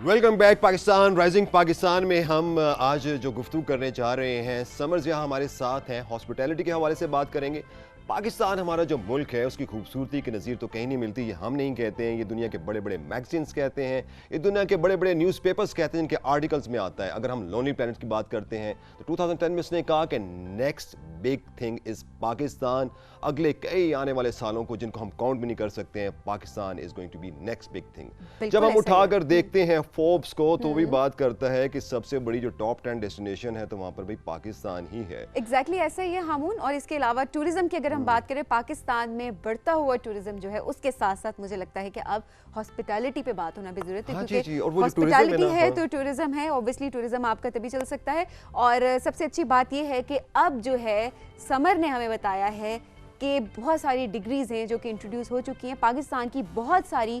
Welcome back Pakistan rising Pakistan میں ہم آج جو گفتگو کرنے جا رہے ہیں سمر ضیاء ہمارے ساتھ ہیں. ہاسپٹیلٹی کے حوالے سے بات کریں گے. پاکستان ہمارا جو ملک ہے اس کی خوبصورتی کی نظیر تو کہیں نہیں ملتی. یہ ہم نہیں کہتے ہیں, یہ دنیا کے بڑے بڑے میگزینس کہتے ہیں, یہ دنیا کے بڑے بڑے نیوز پیپرز کہتے ہیں جن کے آرٹیکلز میں آتا ہے. اگر ہم لونلی پلانٹ کی بات کرتے ہیں تو 2010 میں اس نے کہا کہ next big thing is Pakistan. اگلے کئی آنے والے سالوں کو جن کو ہم کاؤنٹ بھی نہیں کر سکتے ہیں, Pakistan is going to be next big thing. جب ہم اٹھا کر دیکھتے ہیں فوربس کو تو بھی بات کرتا ہے کہ سب سے بڑی جو ٹاپ 10 ڈیسٹینیشن ہے تو وہاں پر بھی پاکستان ہی ہے. ایگزیکٹلی ایسا ہی ہے ہامون. اور اس کے علاوہ ٹورزم کی اگر ہم بات کریں, پاکستان میں بڑھتا ہوا ٹورزم جو ہے اس کے ساتھ ساتھ مجھے لگتا ہے کہ اب ہاسپٹیلٹی پہ بات ہونا بھی ضرورت ہے, کیونکہ ہاسپٹیلٹی ہے تو ٹورزم ہے. اوبویسلی ٹورزم آپ کا تبھی چل سکتا ہے. اور سب سے اچھی بات یہ ہے کہ اب جو ہے سمر نے ہمیں بتایا ہے کہ بہت ساری ڈگریز ہیں جو کہ انٹروڈیوس ہو چکی ہیں. پاکستان کی بہت ساری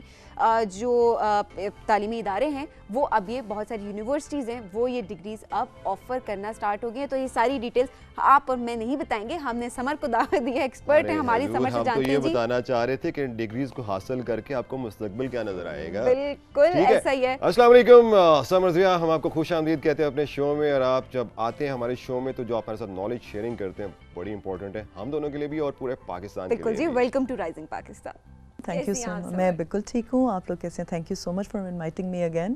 جو تعلیمی ادارے ہیں وہ اب یہ بہت ساری یونیورسٹیز ہیں وہ یہ ڈگریز اب آفر کرنا سٹارٹ ہو گئی ہیں. تو یہ ساری ڈیٹیلز آپ اور میں نہیں بتائیں گے, ہم نے سمر کو دعوت دی ہے, ایکسپرٹ ہیں ہماری, سمر سے جانتے ہیں. ہم تو یہ بتانا چاہ رہے تھے کہ ان ڈگریز کو حاصل کر کے آپ کو مستقبل کیا نظر آئے گا. بالکل ایسا ہی ہے. السلام علیکم سمر ضیاء, ہم آپ کو خوش آمدید کہتے ہیں اپنے شو میں. اور آپ جب آتے ہیں ہمارے شو میں تو جو آپ ہمارے ساتھ نالج شیئرنگ کرتے ہیں بڑی امپورٹنٹ ہے ہم دونوں کے لیے بھی اور پورے پاکستان کے لیے. بالکل جی, welcome to Rising Pakistan. Thank you so much. میں بالکل ٹھیک ہوں, آپ لوگ کیسے ہیں؟ Thank you so much for inviting me again.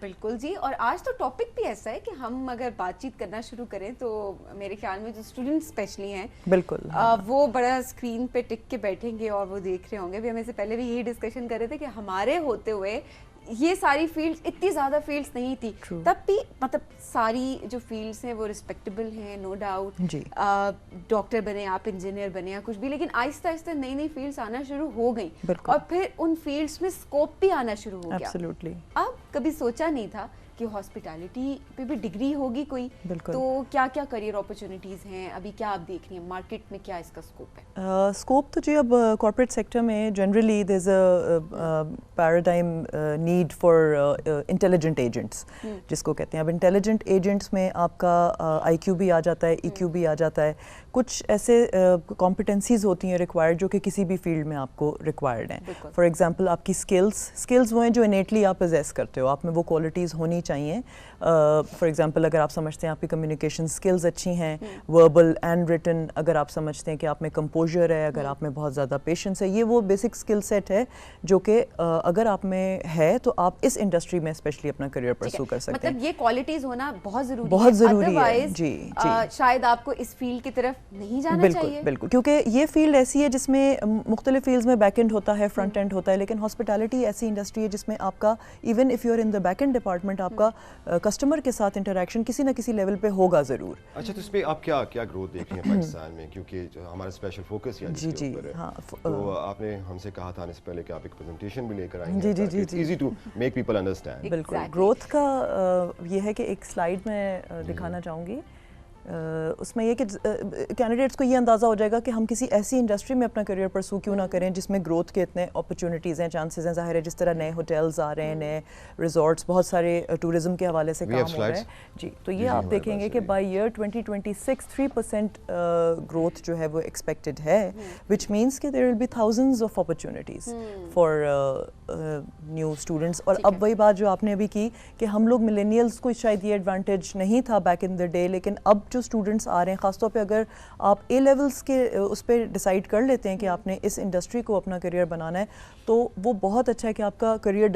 بالکل جی. اور آج تو ٹاپک بھی ایسا ہے کہ ہم اگر بات چیت کرنا شروع کریں تو میرے خیال میں جو اسٹوڈنٹ اسپیشلی ہیں بالکل وہ بڑا اسکرین پہ ٹک کے بیٹھیں گے اور وہ دیکھ رہے ہوں گے. بھی ہمیں سے پہلے بھی یہی ڈسکشن کر رہے تھے کہ ہمارے ہوتے ہوئے یہ ساری فیلڈز اتنی زیادہ فیلڈز نہیں تھی, تب بھی مطلب ساری جو فیلڈز ہیں وہ رسپیکٹیبل ہیں, نو ڈاؤٹ. ڈاکٹر بنے آپ, انجینئر بنے یا کچھ بھی, لیکن آہستہ آہستہ نئی نئی فیلڈز آنا شروع ہو گئیں اور پھر ان فیلڈز میں اسکوپ بھی آنا شروع ہو گیا. اب کبھی سوچا نہیں تھا کہ ہاسپٹیلٹی پہ بھی ڈگری ہوگی کوئی, تو کیا کیا کریئر اپرچونیٹیز ہیں ابھی, کیا آپ دیکھ رہی ہیں مارکیٹ میں, کیا اس کا اسکوپ ہے؟ اسکوپ تو جی اب کارپوریٹ سیکٹر میں generally there is a paradigm need for intelligent agents جس کو کہتے ہیں. اب انٹیلیجنٹ ایجنٹس میں آپ کا آئی کیو بھی آ جاتا ہے, ای کیو بھی آ جاتا ہے, کچھ ایسے کمپٹنسیز ہوتی ہیں ریکوائرڈ جو کہ کسی بھی فیلڈ میں آپ کو ریکوائرڈ ہیں. فار ایگزامپل آپ کی اسکلز وہ ہیں جو انیٹلی آپ پوزیس کرتے ہو, آپ میں وہ کوالٹیز ہونی چاہیے. فار ایگزامپل اگر آپ سمجھتے ہیں آپ کی کمیونیکیشن اسکلز اچھی ہیں, وربل اینڈ ریٹن, اگر آپ سمجھتے ہیں کہ آپ میں کمپوزر ہے, اگر آپ میں بہت زیادہ پیشنس ہے, یہ وہ بیسک اسکل سیٹ ہے جو کہ اگر آپ میں ہے تو آپ اس انڈسٹری میں اسپیشلی اپنا کریئر پرسو کر سکتے ہیں. مطلب یہ کوالٹیز ہونا بہت ضروری ہے, بہت ضروری ہے. جی شاید آپ کو اس فیلڈ کی طرف نہیں جانا چاہیے. بالکل, کیونکہ یہ فیلڈ ایسی ہے جس میں مختلف فیلڈز میں بیک اینڈ ہوتا ہے, فرنٹ اینڈ ہوتا ہے, لیکن ہاسپٹیلٹی ایسی انڈسٹری ہے جس میں آپ کا even if you are in the back end department آپ کا کسٹمر کے ساتھ انٹریکشن کسی نہ کسی لیول پہ ہوگا ضرور. اچھا, تو اس پہ آپ کیا گروتھ دیکھ رہی ہیں پاکستان میں, کیونکہ ہمارا اسپیشل فوکس یہاں اس کے اوپر ہے. تو آپ نے ہم سے کہا تھا آنے سے پہلے کہ آپ ایک پریزنٹیشن بھی لے کر آئیں گے. جی easy to make people understand. بالکل, گروتھ کا یہ ہے کہ ایک سلائیڈ میں دکھانا چاہوں گی. اس میں یہ کہ کینڈیڈیٹس کو یہ اندازہ ہو جائے گا کہ ہم کسی ایسی انڈسٹری میں اپنا کریئر پرسو کیوں نہ کریں جس میں گروتھ کے اتنے اپرچونیٹیز ہیں, چانسز ہیں. ظاہر ہے جس طرح نئے ہوٹلز آ رہے ہیں, نئے ریزورٹس, بہت سارے ٹورزم کے حوالے سے کام ہو رہا ہے. جی, تو یہ آپ دیکھیں گے کہ بائی ایئر 2026 3% گروتھ جو ہے وہ ایکسپیکٹڈ ہے, وچ مینس کہ there will be thousands of opportunities for new students. اور اب وہی بات جو آپ نے ابھی کی کہ ہم لوگ ملینیلس کو شاید یہ ایڈوانٹیج نہیں تھا بیک ان دا ڈے, لیکن اب جو اسٹوڈنٹس آ رہے ہیں, خاص طور پہ اگر آپ اے لیولس کے اس پہ ڈیسائیڈ کر لیتے ہیں کہ آپ نے اس انڈسٹری کو اپنا کریئر بنانا ہے, تو وہ بہت اچھا ہے کہ آپ کا کریئر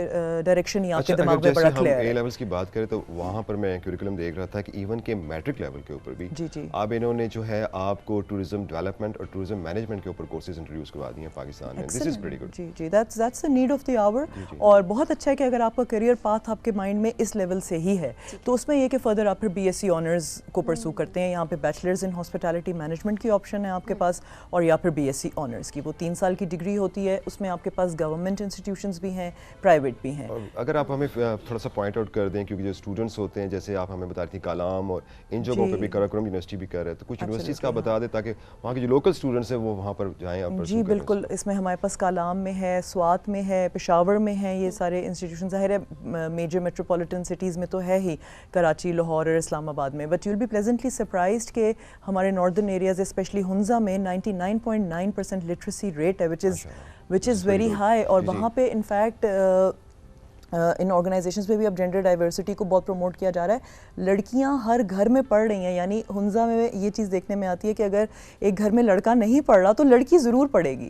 ڈائریکشن ہی آپ کے دماغ میں بڑا کلیئر ہے. اے لیولس کی بات کریں تو وہاں پر میں کیوریکولم دیکھ رہا تھا کہ ایون کہ میٹرک لیول کے اوپر بھی اب انہوں نے جو ہے آپ کو ٹورزم ڈیولپمنٹ اور ٹورزم مینجمنٹ کے اوپر کورسز انٹروڈیوس کروا دیے ہیں پاکستان میں. This is very good. جی that's the need of the hour. اور بہت اچھا ہے کہ اگر آپ کا کریئر پاتھ آپ کے مائنڈ میں اس لیول سے ہی ہے تو اس میں یہ کہ فردر آپ پھر بی ایس سی آنرز کو پرسو کرتے ہیں. یہاں پہ بیچلرز ان ہاسپٹیلٹی مینجمنٹ کی آپشن ہے آپ کے پاس, اور یا پھر بی ایس سی آنرز کی, وہ 3 سال کی ڈگری ہوتی ہے. اس میں آپ کے پاس گورنمنٹ انسٹیٹیوشنز بھی ہیں, پرائیویٹ بھی ہیں. اگر آپ ہمیں تھوڑا سا پوائنٹ آؤٹ کر دیں, کیونکہ جو اسٹوڈنٹس ہوتے ہیں جیسے آپ ہمیں بتا رہی تھیں کالام اور ان جگہوں پہ بھی کراکرم یونیورسٹی بھی کر رہے ہیں, تو کچھ یونیورسٹیز کا بتا دیں تاکہ وہاں کے جو لوکل اسٹوڈنٹس ہیں وہ وہاں پر جائیں. جی بالکل, اس میں ہمارے پاس کالام میں ہے, سوات میں ہے, پشاور میں ہے, یہ سارے انسٹیٹیوشن. ظاہر ہے میجر میٹروپولیٹن سٹیز میں تو ہے ہی, کراچی, لاہور اور اسلام آباد میں, but you will be pleasantly surprised کہ ہمارے ناردرن ایریاز اسپیشلی ہنزا میں 99.9% لٹریسی ریٹ ہے, وچ از ویری ہائی. اور وہاں پہ انفیکٹ ان آرگنائزیشنز پہ بھی اب جینڈر ڈائیورسٹی کو بہت پروموٹ کیا جا رہا ہے. لڑکیاں ہر گھر میں پڑھ رہی ہیں, یعنی ہنزا میں یہ چیز دیکھنے میں آتی ہے کہ اگر ایک گھر میں لڑکا نہیں پڑھ رہا تو لڑکی ضرور پڑھے گی.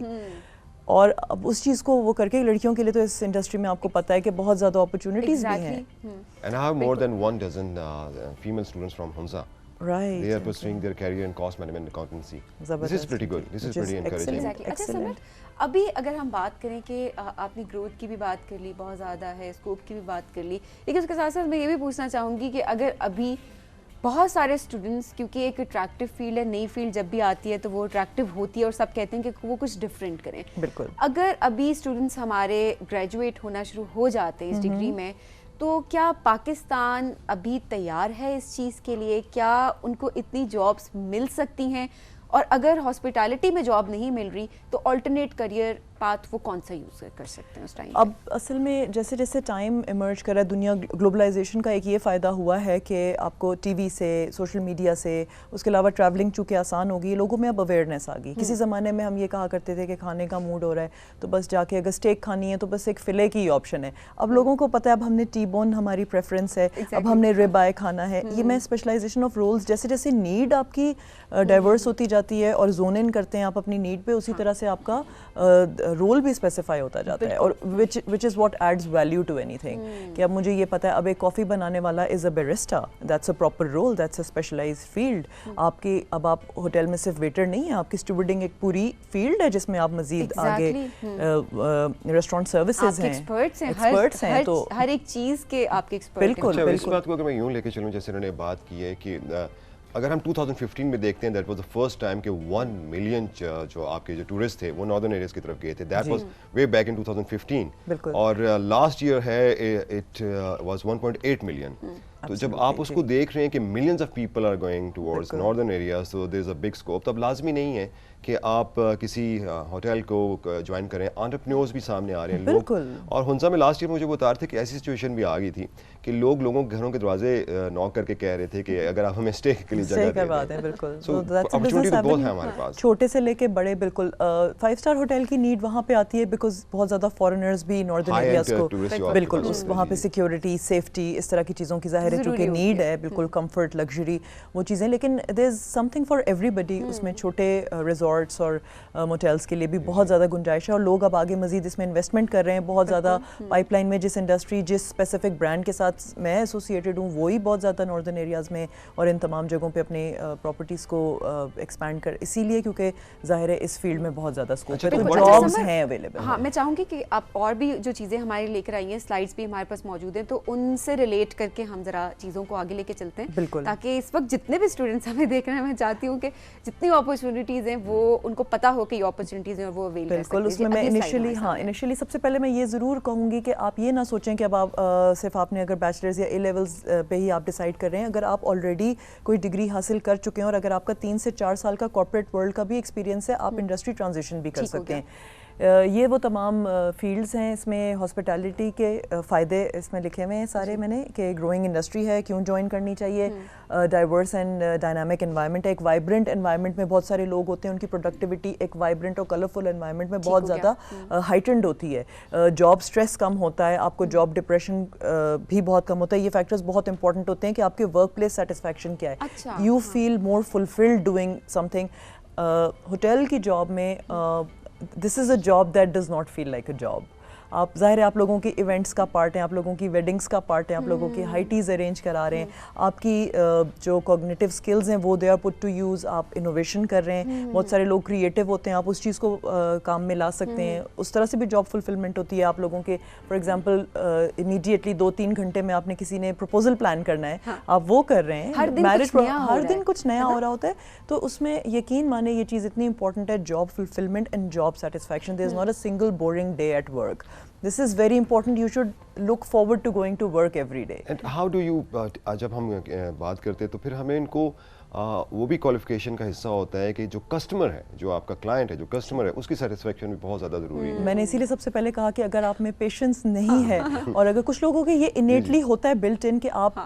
اور اب اس چیز کو وہ کر کے لڑکیوں کے لیے تو اس انڈسٹری میں آپ کو پتہ ہے کہ بہت زیادہ اپرچونٹیز بھی ہیں. And I have more than 1 dozen female students from Hunza. Right. They are pursuing their career in cost management and accountancy. This is pretty good. This is pretty encouraging. اچھا سمٹ, ابھی اگر ہم بات کریں کہ آپ نے گروتھ کی بھی بات کر لی, بہت زیادہ ہے, اسکوپ کی بھی بات کر لی, لیکن اس کے ساتھ ساتھ میں یہ بھی پوچھنا چاہوں گی کہ اگر ابھی بہت سارے اسٹوڈنٹس, کیونکہ ایک اٹریکٹیو فیلڈ ہے, نئی فیلڈ جب بھی آتی ہے تو وہ اٹریکٹیو ہوتی ہے اور سب کہتے ہیں کہ وہ کچھ ڈفرینٹ کریں. بالکل. اگر ابھی اسٹوڈنٹس ہمارے گریجویٹ ہونا شروع ہو جاتے ہیں اس ڈگری میں, تو کیا پاکستان ابھی تیار ہے اس چیز کے لیے؟ کیا ان کو اتنی جابس مل سکتی ہیں؟ اور اگر ہاسپٹیلٹی میں جاب نہیں مل رہی تو آلٹرنیٹ کریئر پاتھ وہ کون سا یوز کر سکتے ہیں اس ٹائم؟ اب اصل میں جیسے جیسے ٹائم ایمرج کر رہا ہے دنیا, گلوبلائزیشن کا ایک یہ فائدہ ہوا ہے کہ آپ کو ٹی وی سے, سوشل میڈیا سے, اس کے علاوہ ٹریولنگ چونکہ آسان ہوگی, لوگوں میں اب اویئرنیس آ گئی. کسی زمانے میں ہم یہ کہا کرتے تھے کہ کھانے کا موڈ ہو رہا ہے تو بس جا کے اگر اسٹیک کھانی ہے تو بس ایک فلے کی آپشن ہے. اب لوگوں کو پتہ ہے اب ہم نے ٹی بون ہماری پریفرنس ہے, اب ہم نے ریب آئی کھانا ہے. یہ میں اسپیشلائزیشن آف رولز, جیسے جیسے نیڈ آپ کی ڈائیورس ہوتی جاتی ہے اور زون ان کرتے ہیں آپ اپنی نیڈ پہ, اسی طرح سے آپ کا رول بھی اسپیسیفائی ہوتا جاتا ہے. اور which is what adds value to anything. کہ اب مجھے یہ پتہ ہے اب ایک کافی بنانے والا is a barista, that's a proper role, that's a specialized field. آپ کی اب آپ ہوٹل میں صرف ویٹر نہیں ہیں, آپ کی اسٹوورڈنگ ایک پوری فیلڈ ہے جس میں آپ مزید آگے ریسٹورینٹ سروسز ہیں, ایکسپرٹس ہیں, تو ہر ایک چیز کے آپ کے ایکسپرٹ. بالکل. اس بات کو اگر میں یوں لے کے چلوں جیسے انہوں نے بات کی ہے کہ اگر ہم 2015 میں دیکھتے ہیں, that was the first time کہ 1 ملین جو آپ کے جو ٹورسٹ تھے وہ ناردرن ایریاز کی طرف گئے تھے. That was way back in 2015. اور لاسٹ ایئر ہے اٹ واز 1.8 ملین. تو جب آپ اس کو دیکھ رہے ہیں کہ millions of people are going towards northern areas, تو there is a big scope. تو اب لازمی نہیں ہے کہ آپ کسی ہوٹل کو جوائن کریں, انٹرپرینیورز بھی سامنے آ رہے ہیں لوگ. اور ہنزا میں لاسٹ ایئر مجھے بتا رہے تھے کہ ایسی سچویشن بھی آ گئی تھی کہ لوگوں کے گھروں کے دروازے ناک کر کے کہہ رہے تھے کہ اگر آپ ہمیں اسٹے کے لیے جگہ کروا دیں. بالکل, اپرچونٹی تو بہت ہے ہمارے پاس, چھوٹے سے لے کے بڑے. بالکل 5 اسٹار ہوٹل کی نیڈ وہاں پہ آتی ہے بیکاز بہت زیادہ فارنرز بھی ناردرن ایریاز کو, بالکل وہاں پہ سیکیورٹی, سیفٹی, اس طرح کی چیزوں کی ظاہر ہے چونکہ نیڈ ہے, بالکل کمفرٹ, لگژری, وہ چیزیں. لیکن دیر از سم تھنگ فار ایوری بڈی. اس میں چھوٹے ریزورٹس اور موٹیلس کے لیے بھی بہت زیادہ گنجائش ہے, اور لوگ اب آگے مزید اس میں انویسٹمنٹ کر رہے ہیں بہت زیادہ. پائپ لائن میں جس انڈسٹری, جس اسپیسیفک برانڈ کے ساتھ میں ایسوسیٹیڈ ہوں, وہی بہت زیادہ ناردرن ایریاز میں اور ان تمام جگہوں پہ اپنی پراپرٹیز کو ایکسپینڈ کر, اسی لیے کیونکہ ظاہر ہے اس فیلڈ میں بہت زیادہ اسکوپ ہے, تو جابس ہیں اویلیبل. ہاں, میں چاہوں گی کہ آپ اور بھی جو چیزیں ہمارے لے کر آئی ہیں, سلائڈس بھی ہمارے پاس موجود ہیں, تو ان سے ریلیٹ کر کے ہم ذرا چیزوں کو آگے لے کے چلتے ہیں. بالکل, تاکہ اس وقت جتنے بھی اسٹوڈنٹس ہمیں دیکھ رہے ہیں, میں چاہتی ہوں کہ جتنی اپرچونیٹیز ہیں وہ ان کو پتہ ہو کہ یہ اپرچونیٹیز ہیں اور وہ اویل کر سکتے ہیں. بالکل, اس میں انیشلی سب سے پہلے میں یہ ضرور کہوں گی کہ آپ یہ نہ سوچیں کہ اب آپ صرف آپ نے اگر بیچلرز یا اے لیولز پہ ہی آپ ڈیسائیڈ کر رہے ہیں. اگر آپ آلریڈی کوئی ڈگری حاصل کر چکے ہیں اور اگر آپ کا 3 سے 4 سال کا کارپوریٹ ورلڈ کا بھی ایکسپیرینس ہے, آپ انڈسٹری ٹرانزیشن بھی کر سکتے ہیں. یہ وہ تمام فیلڈز ہیں. اس میں ہاسپٹیلٹی کے فائدے اس میں لکھے ہوئے ہیں سارے میں نے, کہ گروئنگ انڈسٹری ہے, کیوں جوائن کرنی چاہیے, ڈائیورس اینڈ ڈائنامک انوائرمنٹ ہے, ایک وائبرنٹ انوائرمنٹ میں بہت سارے لوگ ہوتے ہیں, ان کی پروڈکٹیوٹی ایک وائبرنٹ اور کلرفل انوائرمنٹ میں بہت زیادہ ہائٹنڈ ہوتی ہے, جاب سٹریس کم ہوتا ہے, آپ کو جاب ڈپریشن بھی بہت کم ہوتا ہے. یہ فیکٹرز بہت امپورٹنٹ ہوتے ہیں کہ آپ کے ورک پلیس سیٹسفیکشن کیا ہے, you feel more fulfilled doing something. Hotel کی جاب میں this is a job that does not feel like a job. آپ ظاہر ہے آپ لوگوں کی ایونٹس کا پارٹ ہیں, آپ لوگوں کی ویڈنگس کا پارٹ ہیں, آپ لوگوں کی ہائٹیز ارینج کرا رہے ہیں, آپ کی جو کوگنیٹیو سکلز ہیں وہ they are put to use, آپ انوویشن کر رہے ہیں. بہت سارے لوگ کریٹیو ہوتے ہیں, آپ اس چیز کو کام میں لا سکتے ہیں. اس طرح سے بھی جاب فلفلمنٹ ہوتی ہے آپ لوگوں کے. فار ایگزامپل امیڈیٹلی 2-3 گھنٹے میں آپ نے کسی نے پروپوزل پلان کرنا ہے, آپ وہ کر رہے ہیں. میرج ہر دن کچھ نیا ہو رہا ہوتا ہے, تو اس میں یقین مانے یہ چیز اتنی امپورٹنٹ ہے, job fulfilment and job satisfaction. There is not a single boring day at work. This is very important. You should look forward to going to work every day. And how do you جب ہم بات کرتے ہیں تو پھر ہمیں ان کو وہ بھی کوالیفیکیشن کا حصہ ہوتا ہے کہ جو کسٹمر ہے, جو آپ کا کلائنٹ ہے, جو کسٹمر ہے, اس کی سیٹسفیکشن بھی بہت زیادہ ضروری ہے. میں نے اسی لیے سب سے پہلے کہا کہ اگر آپ میں پیشنس نہیں ہے, اور اگر کچھ لوگوں کے یہ انیٹلی ہوتا ہے بلٹ ان کہ آپ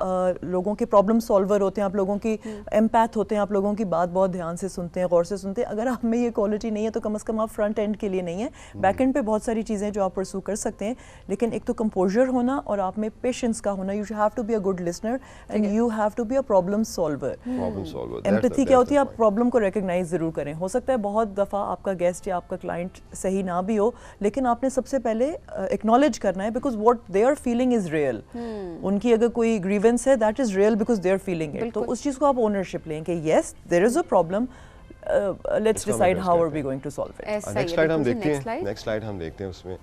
لوگوں کے پرابلم سالور ہوتے ہیں, آپ لوگوں کی ایمپیتھ ہوتے ہیں, آپ لوگوں کی بات بہت دھیان سے سنتے ہیں, غور سے سنتے ہیں, اگر آپ میں یہ کوالٹی نہیں ہے تو کم از کم آپ فرنٹ اینڈ کے لیے نہیں ہے. بیک اینڈ پہ بہت ساری چیزیں جو آپ پرسو کر سکتے ہیں, لیکن ایک تو کمپوزر ہونا اور آپ میں پیشنس کا ہونا. You have to be a good listener and you have to be a problem solver. Empathy کیا ہوتی ہے, آپ پرابلم کو ریکگنائز ضرور کریں. ہو سکتا ہے بہت دفعہ آپ کا گیسٹ یا آپ کا کلائنٹ صحیح نہ بھی ہو, لیکن آپ نے سب سے پہلے ایکنالج کرنا ہے because what they are feeling is real. ان کی اگر کوئی گریونس ہے that is real because they are feeling it. تو اس چیز کو آپ اونرشپ لیں کہ yes there is a problem, let's decide how are we going to solve it. Next slide ہم دیکھتے ہیں اس میں.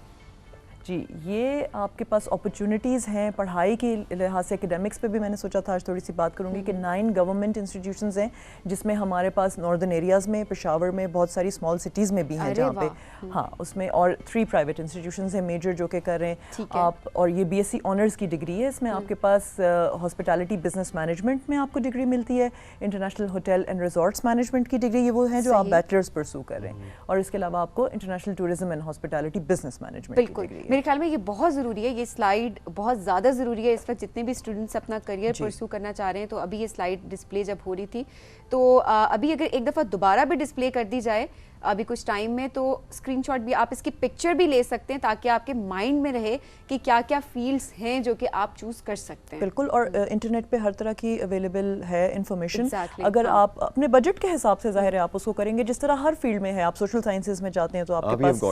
جی, یہ آپ کے پاس اپرچونیٹیز ہیں پڑھائی کے لحاظ سے. اکیڈیمکس پہ بھی میں نے سوچا تھا آج تھوڑی سی بات کروں گی کہ 9 گورنمنٹ انسٹیٹیوشنز ہیں جس میں ہمارے پاس ناردرن ایریاز میں, پشاور میں, بہت ساری اسمال سٹیز میں بھی ہیں جہاں پہ ہاں اس میں, اور 3 پرائیویٹ انسٹیٹیوشنز ہیں میجر جو کہ کر رہے ہیں آپ. اور یہ بی ایس سی آنرز کی ڈگری ہے. اس میں آپ کے پاس ہاسپٹیلٹی بزنس مینجمنٹ میں آپ کو ڈگری ملتی ہے, international hotel and resorts management کی ڈگری, یہ وہ ہیں جو آپ بیچلرز پرسو کر رہے ہیں. اور اس کے علاوہ آپ کو international tourism and hospitality business management کی ڈگری ہے. میرے خیال میں یہ بہت ضروری ہے, یہ سلائیڈ بہت زیادہ ضروری ہے اس وقت جتنے بھی اسٹوڈنٹس اپنا کریئر پرسو کرنا چاہ رہے ہیں. تو ابھی یہ سلائیڈ ڈسپلے جب ہو رہی تھی تو ابھی اگر ایک دفعہ دوبارہ بھی ڈسپلے کر دی جائے ابھی کچھ ٹائم میں, تو اسکرین شاٹ بھی آپ اس کی پکچر بھی لے سکتے ہیں تاکہ آپ کے مائنڈ میں رہے کہ کیا کیا فیلڈس ہیں جو کہ آپ چوز کر سکتے ہیں. بالکل, اور انٹرنیٹ پہ ہر طرح کی اویلیبل ہے انفارمیشن. اگر آپ اپنے بجٹ کے حساب سے ظاہر ہے آپ اس کو کریں گے, جس طرح ہر فیلڈ میں ہے. آپ سوشل سائنسز میں جاتے ہیں تو آپ کے پاس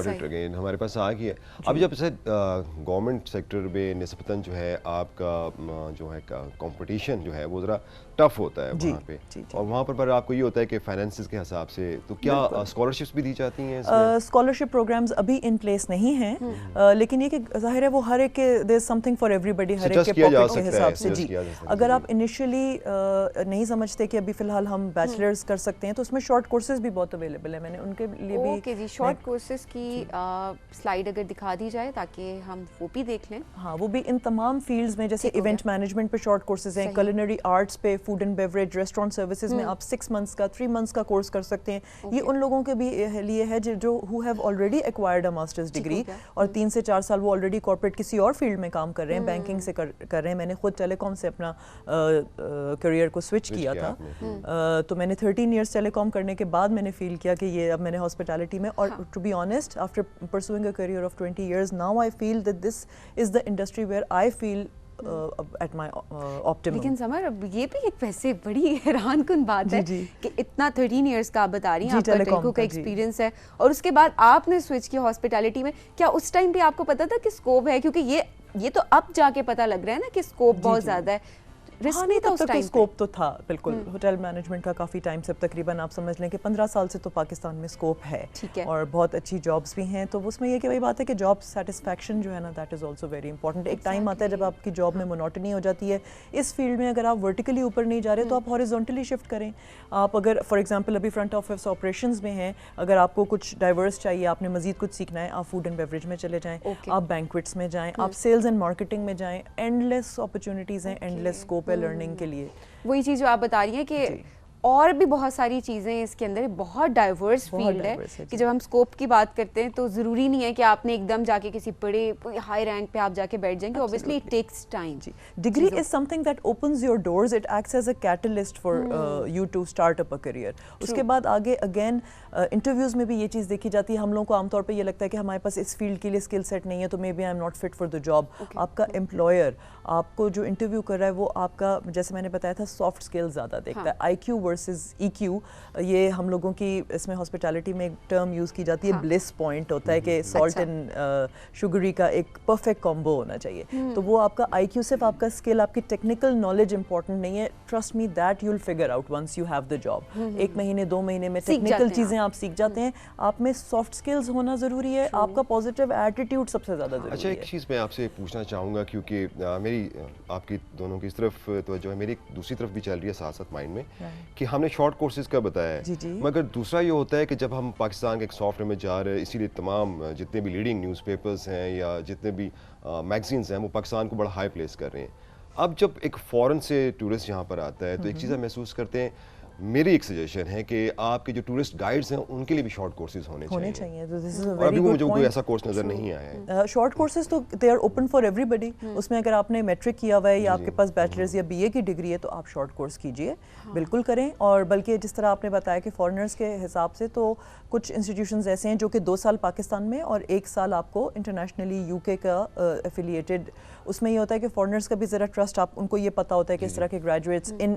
ہمارے پاس آ گئی ہے. اب جب سے گورنمنٹ سیکٹر میں نسبتاً جو ہے آپ کا جو ہے کمپٹیشن جو ہے وہ ذرا ٹف ہوتا ہے وہاں پہ, اور وہاں پر آپ کو یہ ہوتا ہے کہ فائنینسز کے حساب سے, تو کیا اسکالرشپس بھی دی جاتی ہیں؟ اسکالرشپ پروگرامز ابھی ان پلیس نہیں ہیں, لیکن یہ کہ ظاہر ہے وہ ہر ایک کے دیر از سم تھنگ فار ایوری بڈی, ہر ایک کے پاکٹ کے حساب سے. جی, اگر آپ انیشلی نہیں سمجھتے کہ ابھی فی الحال ہم بیچلرز کر سکتے ہیں تو اس میں شارٹ کورسز بھی بہت اویلیبل ہیں. میں نے ان کے لیے بھی اوکے جی, شارٹ کورسز کی سلائیڈ اگر دکھا دی جائے تاکہ ہم وہ بھی دیکھ لیں. ہاں, وہ بھی ان تمام فیلڈز میں, جیسے ایونٹ مینجمنٹ پہ شارٹ کورسز ہیں, کلینری آرٹس پہ, food and beverage, restaurant services میں آپ 6 months کا 3 months کا کورس کر سکتے ہیں. یہ ان لوگوں کے بھی لیے ہے جو who have already acquired a master's degree اور 3 سے 4 سال وہ آلریڈی کارپوریٹ کسی اور فیلڈ میں کام کر رہے ہیں, بینکنگ سے کر رہے ہیں. میں نے خود ٹیلی کام سے اپنا کریئر کو سوئچ کیا تھا, تو میں نے 13 years ٹیلی کام کرنے کے بعد میں نے فیل کیا کہ یہ اب میں نے ہاسپٹیلٹی میں, اور to be honest after pursuing a career of 20 years now I feel that this is the industry where I feel at my optimum. لیکن سمر اب یہ بھی ایک ویسے بڑی حیران کن بات ہے کہ اتنا 13 years کا آپ بتا رہی ہیں, آپ کا ٹیلیکو کا ایکسپیرینس ہے, اور اس کے بعد آپ نے سوئچ کیا ہاسپٹیلٹی میں. کیا اس ٹائم پہ آپ کو پتا تھا کہ اسکوپ ہے؟ کیونکہ یہ تو اب جا کے پتا لگ رہا ہے نا کہ اسکوپ بہت زیادہ ہے. اسکوپ تو تھا بالکل. ہوٹل مینجمنٹ کا کافی ٹائم سے, تقریباً آپ سمجھ لیں کہ 15 سال سے تو پاکستان میں اسکوپ ہے, اور بہت اچھی جابس بھی ہیں. تو اس میں یہ کہ وہی بات ہے کہ جاب سیٹسفیکشن جو ہے نا, that is also very important. ایک ٹائم آتا ہے جب آپ کی جاب میں مونوٹنی ہو جاتی ہے. اس فیلڈ میں اگر آپ ورٹیکلی اوپر نہیں جا رہے تو آپ ہاریزونٹلی شفٹ کریں. آپ اگر فار ایگزامپل ابھی فرنٹ آفس آپریشنز میں ہیں, اگر آپ کو کچھ ڈائیورس چاہیے, آپ نے مزید کچھ سیکھنا ہے, آپ فوڈ اینڈ بیوریج میں چلے جائیں, آپ بینکویٹس میں جائیں, آپ سیلز اینڈ مارکیٹنگ میں جائیں. اینڈ لیس اپرچونیٹیز ہیں, اینڈ لیس اسکوپ ہے لرننگ کے لیے. وہی چیز جو آپ بتا رہی ہیں کہ اور بھی بہت ساری چیزیں اس کے اندر, بہت ڈائیورس فیلڈ ہے کہ جب ہم اسکوپ کی بات کرتے ہیں تو ضروری نہیں ہے کہ آپ نے ایک دم جا کے کسی بڑے ہائی رینک پہ آپ جا کے بیٹھ جائیں گے. obviously it takes time. Degree is something that opens your doors. It acts as a catalyst for you to start up a career. اس کے بعد آگے اگین انٹرویوز میں بھی یہ چیز دیکھی جاتی ہے. ہم لوگوں کو عام طور پہ یہ لگتا ہے کہ ہمارے پاس اس فیلڈ کے لیے اسکل سیٹ نہیں ہے تو may be I am not fit for the job. آپ کا امپلائر آپ کو جو انٹرویو کر رہا ہے وہ آپ کا, جیسے میں نے بتایا تھا, سافٹ اسکل زیادہ دیکھتا ہے. آئی کیو ورسز ای کیو, یہ ہم لوگوں کی اس میں ہاسپٹیلٹی میں ایک ٹرم یوز کی جاتی ہے, بلس پوائنٹ ہوتا ہے کہ سالٹ اینڈ شوگری کا ایک پرفیکٹ کمبو ہونا چاہیے. تو وہ آپ کا آئی کیو صرف آپ کا اسکل, آپ کی ٹیکنیکل نالج امپورٹنٹ نہیں ہے. Trust me that you will figure out once you have the job. 1 مہینے 2 مہینے میں ٹیکنیکل چیزیں آپ سیکھ جاتے ہیں. آپ میں سافٹ اسکلز ہونا ضروری ہے, آپ کا پازیٹیو ایٹیٹیوڈ سب سے زیادہ ضروری ہے. اچھا, ایک چیز میں آپ سے پوچھنا چاہوں گا, کیونکہ میری آپ کی دونوں کی طرف توجہ ہے, میری دوسری طرف بھی چل رہی ہے ساتھ ساتھ مائنڈ میں, کہ ہم نے شارٹ کورسز کا بتایا ہے, مگر دوسرا یہ ہوتا ہے کہ جب ہم پاکستان کے ایک سافٹ ویئر میں جا رہے ہیں, اسی لیے تمام جتنے بھی لیڈنگ نیوز پیپرز ہیں یا جتنے بھی میگزینس ہیں وہ پاکستان کو بڑا ہائی پلیس کر رہے ہیں. اب جب ایک فورن سے ٹورسٹ یہاں پر آتا ہے تو ایک چیز ہم محسوس کرتے ہیں, میری ایک سجیشن ہے کہ آپ کے جو ٹورسٹ گائیڈز ہیں ان کے لیے بھی شارٹ کورسز ہونے چاہیے. ابھی مجھے کوئی ایسا کورس نظر نہیں آیا ہے. شارٹ کورسز تو دے آر اوپن فار ایوری بڈی. اس میں اگر آپ نے میٹرک کیا ہوا ہے یا آپ کے پاس بیچلرز یا بی اے کی ڈگری ہے تو آپ شارٹ کورس کیجئے, بالکل کریں. اور بلکہ جس طرح آپ نے بتایا کہ فارنرز کے حساب سے تو کچھ انسٹیٹیوشنز ایسے ہیں جو کہ 2 سال پاکستان میں اور 1 سال آپ کو انٹرنیشنلی یو کے کا ایفیلیٹڈ, اس میں یہ ہوتا ہے کہ فارنرز کا بھی ذرا ٹرسٹ, آپ ان کو یہ پتہ ہوتا ہے کہ اس طرح کے گریجویٹس ان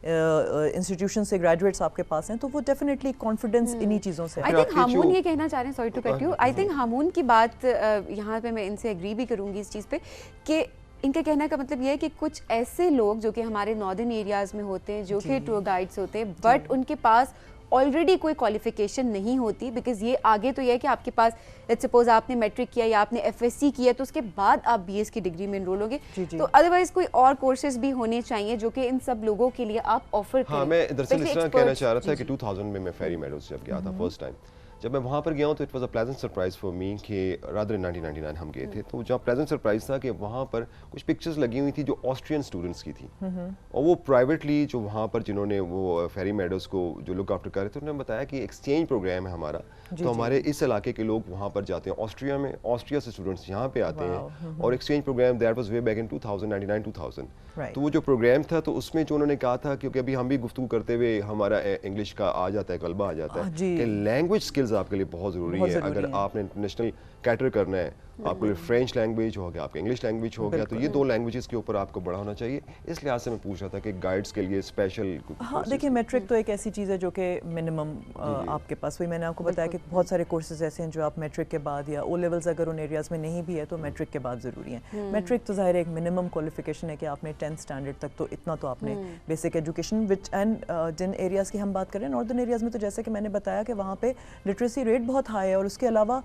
انسٹیٹیوشن سے گریجویٹس آپ کے پاس ہیں, تو وہ ڈیفینیٹلی کانفیڈنس انہی چیزوں سے. آئی تھنک ہامون یہ کہنا چاہ رہے ہیں, sorry to cut you, I think Hamoon کی بات یہاں پہ میں ان سے ایگری بھی کروں گی اس چیز پہ کہ ان کے کہنے کا مطلب یہ ہے کہ کچھ ایسے لوگ جو کہ ہمارے ناردرن ایریاز میں ہوتے ہیں جو کہ ٹور گائیڈس ہوتے ہیں بٹ ان کے پاس آلریڈی کوئی کوالیفیکیشن نہیں ہوتی, بیکاز یہ آگے تو یہ ہے کہ آپ کے پاس لیٹس سپوز آپ نے میٹرک کیا یا آپ نے ایف ایس سی کیا تو اس کے بعد آپ بی ایس کی ڈگری میں انرول ہوگے, تو ادروائز کوئی اور کورسز بھی ہونے چاہیے جو کہ ان سب لوگوں کے لیے آپ آفر کریں. ہاں, میں دراصل اس طرح کہنا چاہ رہا تھا کہ 2000 میں میں فیری میڈوز جب گیا تھا فرسٹ ٹائم, جب میں وہاں پر گیا ہوں تو it was a pleasant surprise for me کہ رادر 1999 ہم گئے تھے, تو جہاں پلیزنٹ سرپرائز تھا کہ وہاں پر کچھ پکچرز لگی ہوئی تھی جو آسٹرین اسٹوڈنٹس کی تھی, اور وہ پرائیویٹلی جو وہاں پر جنہوں نے وہ فیری میڈوز کو جو لک آفٹر کر رہے تھے انہوں نے بتایا کہ ایکسچینج پروگرام ہے ہمارا, تو ہمارے اس علاقے کے لوگ وہاں پر جاتے ہیں آسٹریا میں, آسٹریا سے اسٹوڈنٹس یہاں پہ آتے ہیں, اور exchange program that was way back ان 2099-2000. تو وہ جو پروگرام تھا تو اس میں جو انہوں نے کہا تھا, کیونکہ ابھی ہم بھی گفتگو کرتے ہوئے ہمارا انگلش کا آ جاتا ہے, غلبہ آ جاتا ہے کہ لینگویج اسکلز آپ کے لیے بہت ضروری ہے. اگر آپ نے انٹرنیشنل کیٹر کرنا ہے, آپ کو فرینچ لینگویج ہو گیا, آپ کا انگلش لینگویج ہو گیا, تو یہ 2 لینگویجز کے اوپر آپ کو بڑا ہونا چاہیے. اس لحاظ سے میں پوچھ رہا تھا کہ گائیڈس کے لیے اسپیشل. ہاں دیکھیں, میٹرک تو ایک ایسی چیز ہے جو کہ منیمم آپ کے پاس, وہی میں نے آپ کو بتایا کہ بہت سارے کورسز ایسے ہیں جو آپ میٹرک کے بعد یا او لیولز اگر ان ایریاز میں نہیں بھی ہے تو میٹرک کے بعد ضروری ہیں. میٹرک تو ظاہر ایک منیمم کوالیفیکیشن ہے کہ آپ نے 10th اسٹینڈرڈ تک تو اتنا تو آپ نے بیسک ایجوکیشن, وچ اینڈ جن ایریاز کی ہم بات کریں ناردرن ایریاز میں, تو جیسے کہ میں نے بتایا کہ وہاں پہ لٹریسی ریٹ بہت ہائی ہے, اور اس کے علاوہ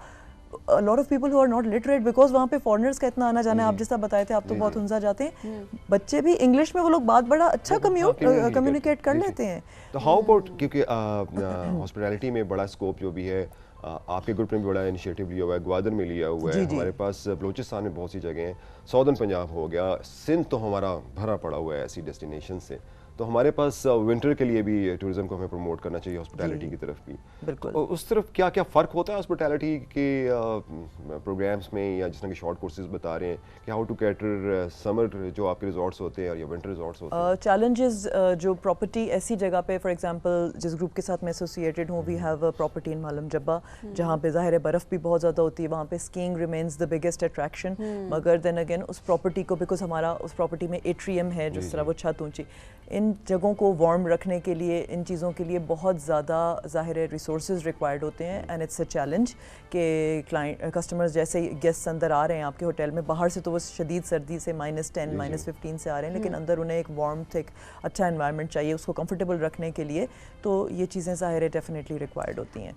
a lot of people who are not literate because وہاں پہ فارنرز کا اتنا آنا جانا ہے. آپ جس طرح بتائے تھے آپ تو بہت ہنزا جاتے ہیں, بچے بھی انگلش میں وہ لوگ بات بڑا اچھا کمیونیکیٹ کر لیتے ہیں. تو ہاؤ اباؤٹ, کیونکہ ہاسپٹیلٹی میں بڑا اسکوپ جو بھی ہے, آپ کے گروپ نے بھی بڑا انیشیٹو لیا ہوا ہے, گوادر میں لیا ہوا ہے, ہمارے پاس بلوچستان میں بہت سی جگہیں ہیں, ساؤدرن پنجاب ہو گیا, سندھ تو ہمارا بھرا پڑا ہوا ہے ایسی ڈیسٹینیشن سے, تو ہمارے پاس ونٹر کے لیے بھی ٹورزم کو ہمیں پروموٹ کرنا چاہیے, ہاسپٹیلٹی کی طرف بھی. بالکل. اس طرف کیا کیا فرق ہوتا ہے ہاسپٹیلٹی کے پروگرامس میں, یا جس طرح کے شارٹ کورسز بتا رہے ہیں کہ ہاؤ ٹو کیٹر سمر جو آپ کے ریزورٹس ہوتے ہیں یا ونٹر ریزورٹس ہوتے ہیں. چیلنجز جو پراپرٹی ایسی جگہ پہ, فار ایگزامپل جس گروپ کے ساتھ میں ایسوسیٹڈ ہوں, وی ہیو اے پراپرٹی ان مالم جبہ جہاں پہ ظاہر برف بھی بہت زیادہ ہوتی ہے, وہاں پہ skiing remains the biggest attraction, مگر دین اگین اس پراپرٹی کو, بیکاز ہمارا اس پراپرٹی میں ایٹریم ہے جس طرح وہ چھت اونچی, ان جگہوں کو وارم رکھنے کے لیے, ان چیزوں کے لیے بہت زیادہ ظاہر ریسورسز ریکوائرڈ ہوتے ہیں, اینڈ اٹس اے چیلنج کہ کسٹمرز جیسے گیسٹ اندر آ رہے ہیں آپ کے ہوٹل میں, باہر سے تو وہ شدید سردی سے -10 -15 سے آ رہے ہیں, لیکن اندر انہیں ایک وارمتھ, ایک اچھا انوائرمنٹ چاہیے اس کو کمفرٹیبل رکھنے کے لیے, تو یہ چیزیں ظاہر ڈیفینیٹلی ریکوائرڈ ہوتی ہیں.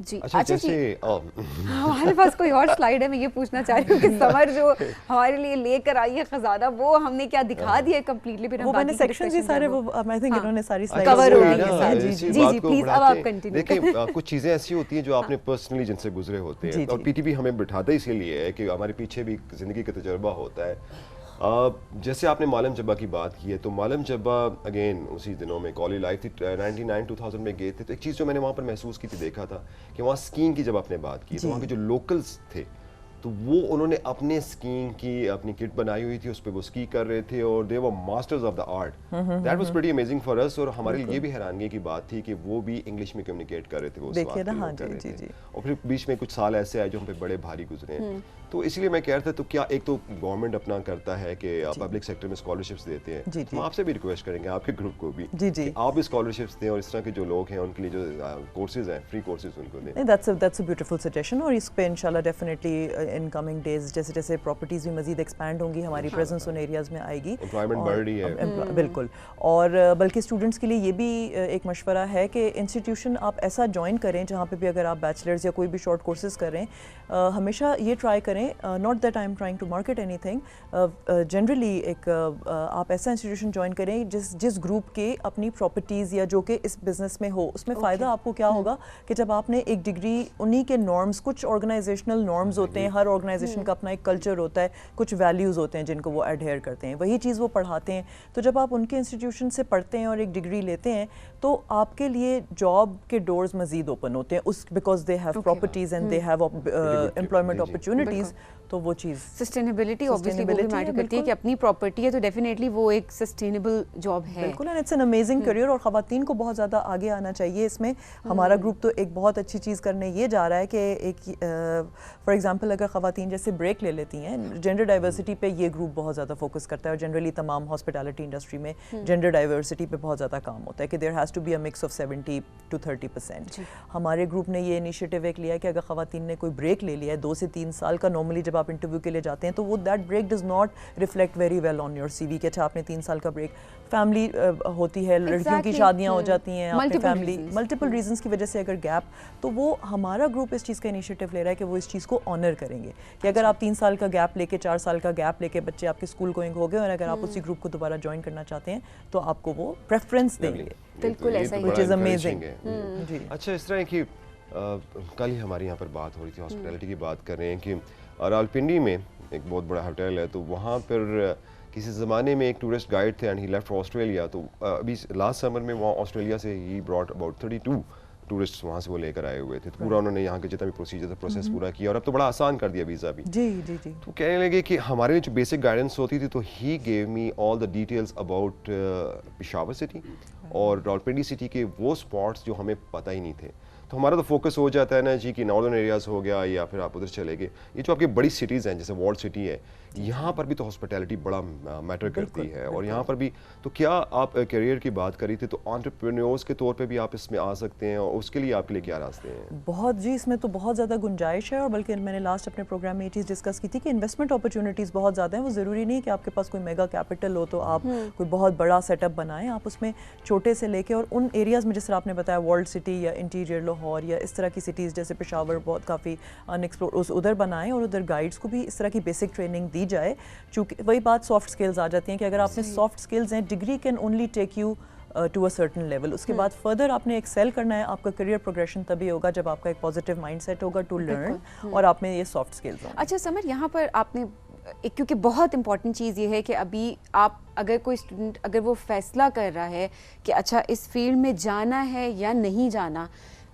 جی اچھا جی, ہمارے پاس کوئی اور سلائیڈ ہے, میں یہ پوچھنا چاہ رہی ہوں کہ سمر جو ہمارے لیے لے کر آئی ہے خزانہ, وہ ہم نے کیا دکھا دیا ہے کمپلیٹلی, پھر ہم باقی سیکشنز ہی سارے وہ آئی تھنک انہوں نے ساری سلائیڈ کور ہو گئی ہیں. جی جی پلیز اب آپ کنٹینیو کریں. دیکھیں کچھ چیزیں ایسی ہوتی ہیں جو آپ نے پرسنلی جن سے گزرے ہوتے ہیں, اور پی ٹی بی ہمیں بٹھاتا اسی لیے ہے کہ ہمارے پیچھے بھی زندگی کا تجربہ ہوتا ہے. جیسے آپ نے مالم جبہ کی بات کی ہے, تو مالم جبہ اگین اسی دنوں میں کالج لائف تھی, 99-2000 میں گئے تھے, تو ایک چیز جو میں نے وہاں پر محسوس کی تھی, دیکھا تھا کہ وہاں اسکینگ کی جب آپ نے بات کی تو وہاں کے جو لوکلز تھے تو وہ انہوں نے اپنے اسکینگ کی اپنی کٹ بنائی ہوئی تھی, اس پہ وہ اسکی کر رہے تھے, اور they were masters of the art. That was pretty amazing for us, اور ہمارے لیے یہ بھی حیرانگی کی بات تھی کہ وہ بھی انگلش میں کمیونیکیٹ کر رہے تھے, وہ اس وقت کر رہے تھے, اور پھر بیچ میں کچھ سال ایسے آئے جو ہم پہ بڑے بھاری گزرے ہیں. تو اس لیے میں کہہ رہا تھا, تو کیا ایک تو گورنمنٹ اپنا کرتا ہے کہ پبلک سیکٹر میں اسکالرشپس دیتے ہیں, ہم آپ سے بھی ریکویسٹ کریں گے, آپ کے گروپ کو بھی, کہ آپ بھی اسکالرشپس دیں, اور اس طرح کے جو لوگ ہیں ان کے لیے جو کورسز ہیں, فری کورسز, ان کو دیں. دیٹس اے بیوٹیفل سجیشن, اور اس پہ انشاءاللہ ڈیفینیٹلی ان کمنگ ڈیز جیسے جیسے پراپرٹیز بھی مزید ایکسپینڈ ہوں گی, ہماری پریزنس ان ایریاز میں آئے گی, امپلائمنٹ بڑھ رہی ہے. بالکل. اور بلکہ اسٹوڈنٹس کے لیے یہ بھی ایک مشورہ ہے کہ انسٹیٹیوشن آپ ایسا جوائن کریں جہاں پہ بھی اگر آپ بیچلرز یا کوئی بھی شارٹ کورسز کریں, ہمیشہ یہ ٹرائی کریں کریں, not that I am trying to market anything, generally ایک آپ ایسا انسٹیٹیوشن جوائن کریں جس گروپ کے اپنی پراپرٹیز یا جو کہ اس بزنس میں ہو, اس میں فائدہ آپ کو کیا ہوگا کہ جب آپ نے ایک ڈگری انہی کے نارمز, کچھ آرگنائزیشنل نارمز ہوتے ہیں, ہر آرگنائزیشن کا اپنا ایک کلچر ہوتا ہے, کچھ ویلیوز ہوتے ہیں جن کو وہ ایڈہیئر کرتے ہیں, وہی چیز وہ پڑھاتے ہیں. تو جب آپ ان کے انسٹیٹیوشن سے پڑھتے ہیں اور ایک ڈگری لیتے ہیں تو آپ کے لیے جاب کے ڈورز مزید اوپن ہوتے ہیں, اس because they have properties and they have employment opportunities. تو وہ چیز سسٹینیبلٹی اوبویسلی وہ بھی میٹر کرتی ہے کہ اپنی پراپرٹی ہے تو ڈیفینیٹلی وہ ایک سسٹینیبل جاب ہے. بالکل, and it's an amazing career, اور خواتین کو بہت زیادہ آگے آنا چاہیے اس میں. ہمارا گروپ تو ایک بہت اچھی چیز کرنے یہ جا رہا ہے کہ ایک فار ایگزامپل اگر خواتین جیسے بریک لے لیتی ہیں, جینڈر ڈائیورسٹی پہ یہ گروپ بہت زیادہ فوکس کرتا ہے, اور جنرلی تمام ہاسپٹیلٹی انڈسٹری میں جینڈر ڈائیورسٹی پہ بہت زیادہ کام ہوتا ہے کہ there has to be a mix of 70 to 30%. ہمارے گروپ نے یہ انیشیٹو ایک لیا ہے کہ اگر خواتین نے کوئی بریک لے لیا ہے 2 سے 3 سال کا, نارملی جب آپ انٹرویو کے لیے جاتے ہیں تو وہ that break does not reflect very well on your C V کہ اچھا آپ نے 3 سال کا بریک, فیملی ہوتی ہے, لڑکیوں کی شادیاں ہو جاتی ہیں, آپ کی فیملی ملٹیپل ریزنس کی وجہ سے اگر گیپ, تو وہ ہمارا گروپ اس چیز کا انیشیٹو لے رہا ہے کہ وہ اس چیز کو آنر کریں گے کہ اگر آپ 3 سال کا گیپ لے کے 4 سال کا گیپ لے کے بچے آپ کے اسکول گوئنگ ہو گئے اور اگر آپ اسی گروپ کو دوبارہ جوائن کرنا چاہتے ہیں تو آپ کو وہ پریفرنس دیں گے. بالکل ایسا ہی, which is amazing. جی اچھا, اس طرح کی کل ہی ہماری یہاں پر بات ہو رہی تھی, ہاسپٹیلٹی کی بات کر رہے ہیں کہ راولپنڈی میں ایک بہت بڑا ہوٹل ہے, تو وہاں پر کسی زمانے میں ایک ٹورسٹ گائیڈ تھے and he left for Australia. تو ابھی لاسٹ سمر میں وہاں آسٹریلیا سے ہی براٹ اباؤٹ 32 ٹورسٹ وہاں سے وہ لے کر آئے ہوئے تھے. تو پورا انہوں نے یہاں کے جتنا بھی پروسیجر تھا پروسیس پورا کیا, اور اب تو بڑا آسان کر دیا ویزا بھی. جی جی جی. تو کہنے لگے کہ ہمارے جو بیسک گائیڈنس ہوتی تھی تو he gave me all the details about Peshawar city اور راولپنڈی سٹی کے وہ اسپاٹس جو ہمیں پتہ ہی نہیں تھے. تو ہمارا تو فوکس ہو جاتا ہے نا جی کہ ناردرن ایریاز ہو گیا یا پھر آپ ادھر چلے گئے. یہ جو آپ کی بڑی سٹیز ہیں جیسے والڈ سٹی ہے, یہاں پر بھی تو ہاسپٹیلٹی بڑا میٹر کرتی ہے, اور یہاں پر بھی تو کیا آپ کیریئر کی بات کری تھی تو انٹرپرینیورز کے طور پہ بھی آپ اس میں آ سکتے ہیں, اور اس کے لیے آپ کے لیے کیا راستے ہیں؟ بہت جی, اس میں تو بہت زیادہ گنجائش ہے, اور بلکہ میں نے لاسٹ اپنے پروگرام میں یہ چیز ڈسکس کی تھی کہ انویسٹمنٹ اپرچونیٹیز بہت زیادہ ہیں. وہ ضروری نہیں کہ آپ کے پاس کوئی میگا کیپٹل ہو تو آپ کوئی بہت بڑا سیٹ اپ بنائیں. آپ اس میں چھوٹے سے لے کے اور ان ایریاز میں جس طرح آپ نے بتایا والڈ سٹی یا انٹیریئر لاہور یا اس طرح کی سٹیز جیسے پشاور بہت کافی انیکسپلور, ادھر بنائیں اور ادھر گائیڈس کو بھی اس طرح کی بیسک ٹریننگ دی جائے. چونکہ وہی بات سافٹ سکلز آ جاتی ہیں کہ اگر آپ نے سافٹ سکلز ہیں, degree can only take you to a certain level. اس کے بعد فردر آپ نے ایکسیل کرنا ہے. آپ کا کریئر پروگریشن تبھی ہوگا جب آپ کا ایک پازیٹیو مائنڈ سیٹ ہوگا ٹو لرن, اور آپ میں یہ سافٹ سکلز ہوں. اچھا سمر, یہاں پر آپ نے کیونکہ بہت امپورٹنٹ چیز یہ ہے کہ ابھی آپ اگر کوئی اسٹوڈنٹ اگر وہ فیصلہ کر رہا ہے کہ اچھا اس فیلڈ میں جانا ہے یا نہیں جانا,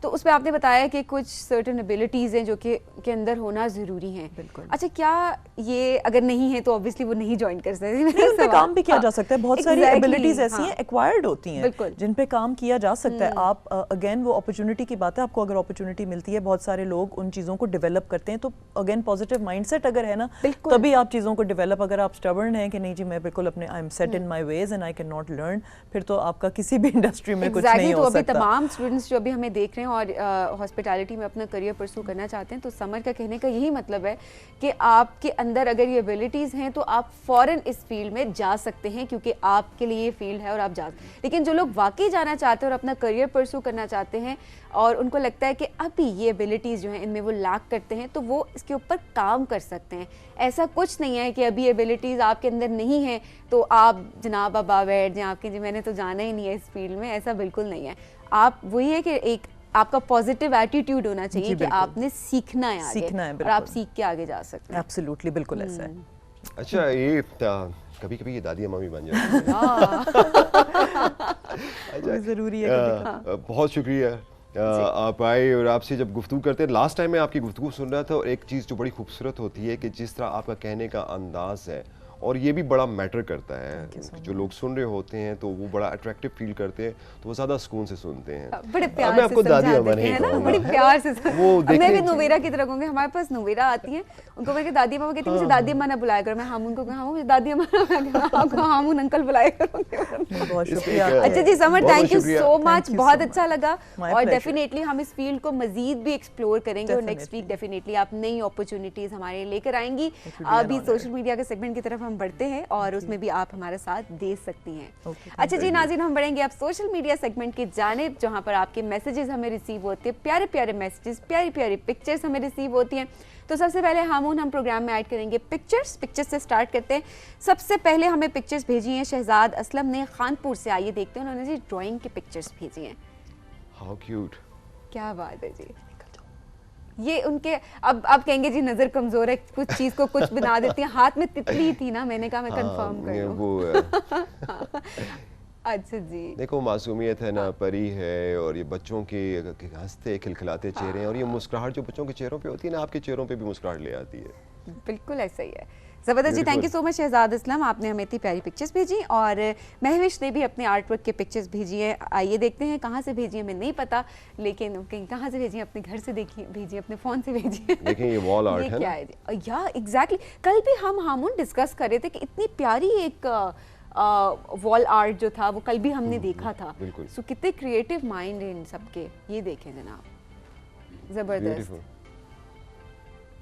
تو اس پہ آپ نے بتایا کہ کچھ سرٹن ایبلٹیز ہیں جو کہ کے اندر ہونا ضروری ہیں. بالکل. اچھا, کیا یہ اگر نہیں ہے تو اوبیسلی وہ نہیں جوائن کر سکتے, ان پہ کام بھی کیا جا سکتا ہے. بہت ساری ایبلٹیز ایسی ہیں ایکوائرڈ ہوتی ہیں جن پہ کام کیا جا سکتا ہے. آپ اگین وہ اپرچونٹی کی بات ہے, آپ کو اگر اپرچونٹی ملتی ہے, بہت سارے لوگ ان چیزوں کو ڈیولپ کرتے ہیں. تو اگین پازیٹیو مائنڈ سیٹ اگر ہے نا تبھی آپ چیزوں کو ڈیولپ. اگر آپ اسٹبرن ہیں کہ نہیں جی میں بالکل اپنے I am set in my ways and I can not learn, پھر تو آپ کا کسی بھی انڈسٹری میں کچھ نہیں ہو سکتا. تو ابھی تمام اسٹوڈنٹس جو ابھی ہمیں دیکھ رہے ہیں اور ہاسپٹیلٹی میں اپنا کریئر پرسو کرنا چاہتے ہیں, تو سمر کا کہنے کا یہی مطلب ہے کہ آپ کے اندر اگر یہ ایبلٹیز ہیں تو آپ فوراً اس فیلڈ میں جا سکتے ہیں, کیونکہ آپ کے لیے یہ فیلڈ ہے اور آپ جا سکتے ہیں. لیکن جو لوگ واقعی جانا چاہتے ہیں اور اپنا کریئر پرسو کرنا چاہتے ہیں اور ان کو لگتا ہے کہ ابھی یہ ایبلٹیز جو ہیں ان میں وہ لیک کرتے ہیں, تو وہ اس کے اوپر کام کر سکتے ہیں. ایسا کچھ نہیں ہے کہ ابھی ایبلٹیز آپ کے اندر نہیں ہیں تو آپ جناب ابا بیٹھ جائیں آپ کی جی میں نے تو جانا ہی نہیں ہے اس فیلڈ میں. ایسا بالکل نہیں ہے. آپ وہی ہے کہ ایک آپ کا پازیٹیو ایٹیٹیوڈ ہونا چاہیے کہ آپ نے سیکھنا ہے آگے, اور آپ سیکھ کے آگے جا سکتے ہیں. ایبسلیوٹلی, بالکل ایسا ہے. اچھا, یہ کبھی کبھی یہ دادی اماں بھی بن جاتی ہیں. ضروری ہے. بہت شکریہ آپ آئے, اور آپ سے جب گفتگو کرتے ہیں, لاسٹ ٹائم میں آپ کی گفتگو سن رہا تھا, اور ایک چیز جو بڑی خوبصورت ہوتی ہے کہ جس طرح آپ کا کہنے کا انداز ہے, اور یہ بھی بڑا میٹر کرتا ہے. جو لوگ سن رہے ہوتے ہیں تو وہ بڑا اٹریکٹیو فیل کرتے ہیں, تو وہ زیادہ سکون سے سنتے ہیں. بڑے پیار سے سمجھاتے ہیں نا, بڑی پیار سے. میں بھی نویرا کی طرح کہوں گی, ہمارے پاس نویرا آتی ہیں, ان کو میں کہ دادی اماں کہتی ہیں مجھے دادی اماں نہ بلایا کرو. میں ہامون کو کہا مجھے دادی اماں ہامون انکل بلایا کرو. بہت شکریہ. اچھا جی سمر, تھینک یو سو مچ, بہت اچھا لگا, اور ڈیفینیٹلی ہم اس فیلڈ کو مزید بھی ایکسپلور کریں گے, اور نیکسٹ ویک ڈیفینیٹلی آپ نئی اپرچونیٹیز ہمارے لے کر آئیں گی. ابھی سوشل میڈیا کے سیگمنٹ کی طرف ہم ہم بڑھتے ہیں اور اس میں بھی آپ ہمارا ساتھ دے سکتی ہیں. اچھا جی ناظرین, ہم بڑھیں گے اب سوشل میڈیا سیگمنٹ کی جانب, جہاں پر آپ کے میسیجز ہمیں ریسیو ہوتے ہیں, پیارے پیارے میسیجز, پیاری پیاری پکچرز ہمیں ریسیو ہوتی ہیں. تو سب سے پہلے ہامون ہم پروگرام میں ایڈ کریں گے پکچرز سے سٹارٹ کرتے ہیں. سب سے پہلے ہمیں پکچرز بھیجی ہیں شہزاد اسلم نے خانپور سے, آئیے دیکھتے ہیں, انہوں نے جی ڈرائنگ کی پکچرز بھیجی ہیں. ہاؤ کیوٹ, کیا بات ہے جی. یہ ان کے اب کہیں گے جی نظر کمزور ہے, کچھ چیز کو کچھ بنا دیتی ہیں. ہاتھ میں تتلی تھی نا, میں نے کہا میں کنفرم کر لوں. اچھا جی, دیکھو معصومیت ہے نا, پری ہے, اور یہ بچوں کے ہنستے کھلکھلاتے چہرے ہیں, اور یہ مسکراہٹ جو بچوں کے چہروں پہ ہوتی ہے نا, آپ کے چہروں پہ بھی مسکراہٹ لے آتی ہے. بالکل ایسا ہی ہے. زبردست جی, تھینک یو سو مچ شہزاد اسلم, آپ نے ہمیں اتنی پیاری پکچرز بھیجی. اور مہوش نے بھی اپنے آرٹ ورک کے پکچرز بھیجی ہیں. آئیے دیکھتے ہیں کہاں سے بھیجی ہیں, میں نہیں پتا, لیکن کہاں سے بھیجی ہیں, اپنے گھر سے بھیجی, اپنے فون سے بھیجی. دیکھیں یہ وال آرٹ ہے کیا ہے جی, یا ایگزیکٹلی کل بھی ہم ہامون ڈسکس کر رہے تھے کہ اتنی پیاری ایک وال آرٹ جو تھا وہ کل بھی ہم نے دیکھا تھا. سو کتنے کریٹو مائنڈ ہیں ان سب کے, یہ دیکھیں جناب, زبردست.